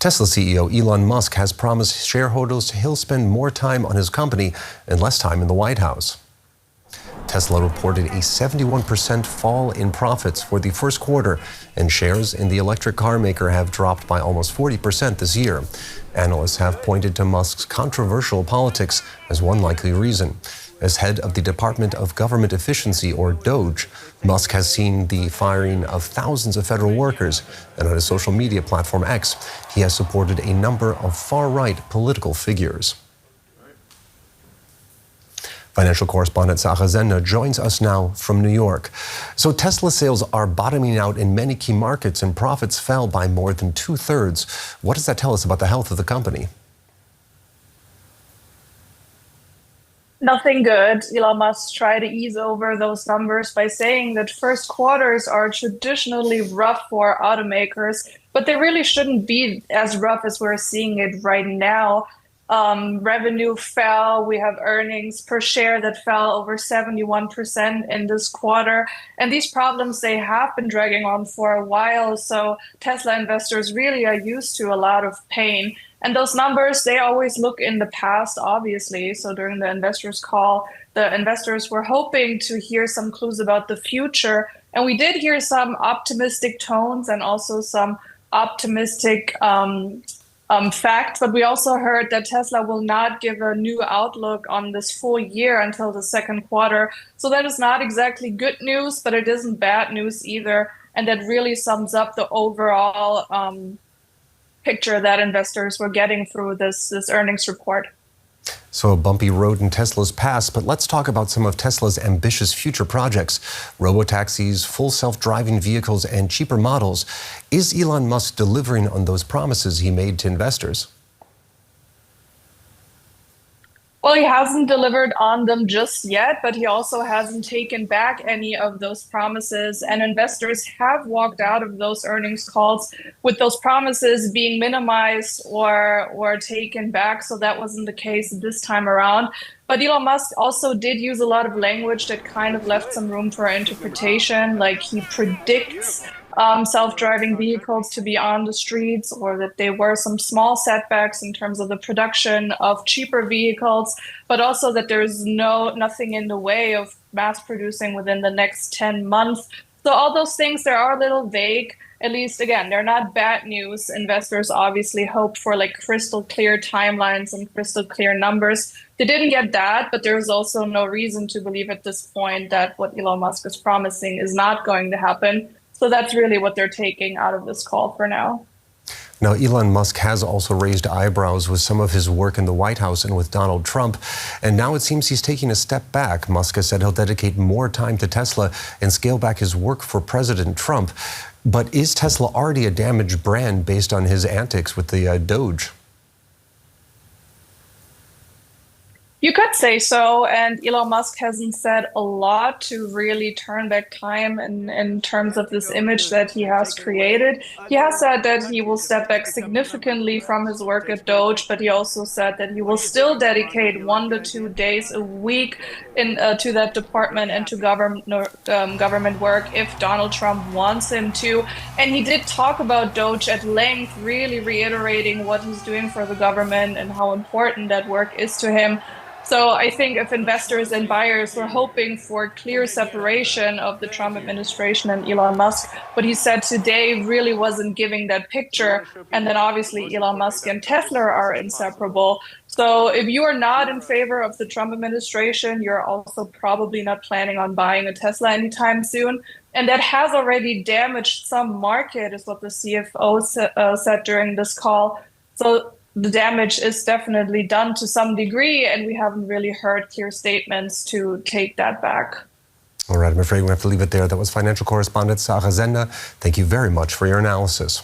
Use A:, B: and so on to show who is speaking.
A: Tesla CEO Elon Musk has promised shareholders he'll spend more time on his company and less time in the White House. Tesla reported a 71% fall in profits for the first quarter, and shares in the electric car maker have dropped by almost 40% this year. Analysts have pointed to Musk's controversial politics as one likely reason. As head of the Department of Government Efficiency, or DOGE, Musk has seen the firing of thousands of federal workers, and on his social media platform X, he has supported a number of far-right political figures. Financial correspondent Sendner joins us now from New York. So Tesla sales are bottoming out in many key markets and profits fell by more than 2/3. What does that tell us about the health of the company?
B: Nothing good. Elon Musk tried to ease over those numbers by saying that first quarters are traditionally rough for automakers, but they really shouldn't be as rough as we're seeing it right now. Revenue fell. We have earnings per share that fell over 71% in this quarter. And these problems, they have been dragging on for a while. So Tesla investors really are used to a lot of pain. And those numbers, they always look in the past, obviously. So during the investors call, the investors were hoping to hear some clues about the future. And we did hear some optimistic tones and also some optimistic facts. But we also heard that Tesla will not give a new outlook on this full year until the second quarter. So that is not exactly good news, but it isn't bad news either. And that really sums up the overall picture that investors were getting through this earnings report.
A: So a bumpy road in Tesla's past, but let's talk about some of Tesla's ambitious future projects. Robotaxis, full self-driving vehicles, and cheaper models. Is Elon Musk delivering on those promises he made to investors?
B: Well, he hasn't delivered on them just yet, but he also hasn't taken back any of those promises. And investors have walked out of those earnings calls with those promises being minimized or taken back. So that wasn't the case this time around. But Elon Musk also did use a lot of language that kind of left some room for interpretation, like he predicts self-driving vehicles to be on the streets, or that there were some small setbacks in terms of the production of cheaper vehicles, but also that there's nothing in the way of mass producing within the next 10 months. So all those things, they are a little vague. At least, again, they're not bad news. Investors obviously hope for like crystal clear timelines and crystal clear numbers. They didn't get that, but there's also no reason to believe at this point that what Elon Musk is promising is not going to happen. So that's really what they're taking out of this call for now.
A: Now, Elon Musk has also raised eyebrows with some of his work in the White House and with Donald Trump. And now it seems he's taking a step back. Musk has said he'll dedicate more time to Tesla and scale back his work for President Trump. But is Tesla already a damaged brand based on his antics with the Doge?
B: You could say so, and Elon Musk hasn't said a lot to really turn back time in terms of this image that he has created. He has said that he will step back significantly from his work at Doge, but he also said that he will still dedicate 1 to 2 days a week to that department and to government work if Donald Trump wants him to. And he did talk about Doge at length, really reiterating what he's doing for the government and how important that work is to him. So I think if investors and buyers were hoping for clear separation of the Trump administration and Elon Musk, what he said today really wasn't giving that picture. And then obviously Elon Musk and Tesla are inseparable. So if you are not in favor of the Trump administration, you're also probably not planning on buying a Tesla anytime soon. And that has already damaged some market, is what the CFO said during this call. So the damage is definitely done to some degree, and we haven't really heard clear statements to take that back.
A: All right, I'm afraid we have to leave it there. That was financial correspondent Sendner. Thank you very much for your analysis.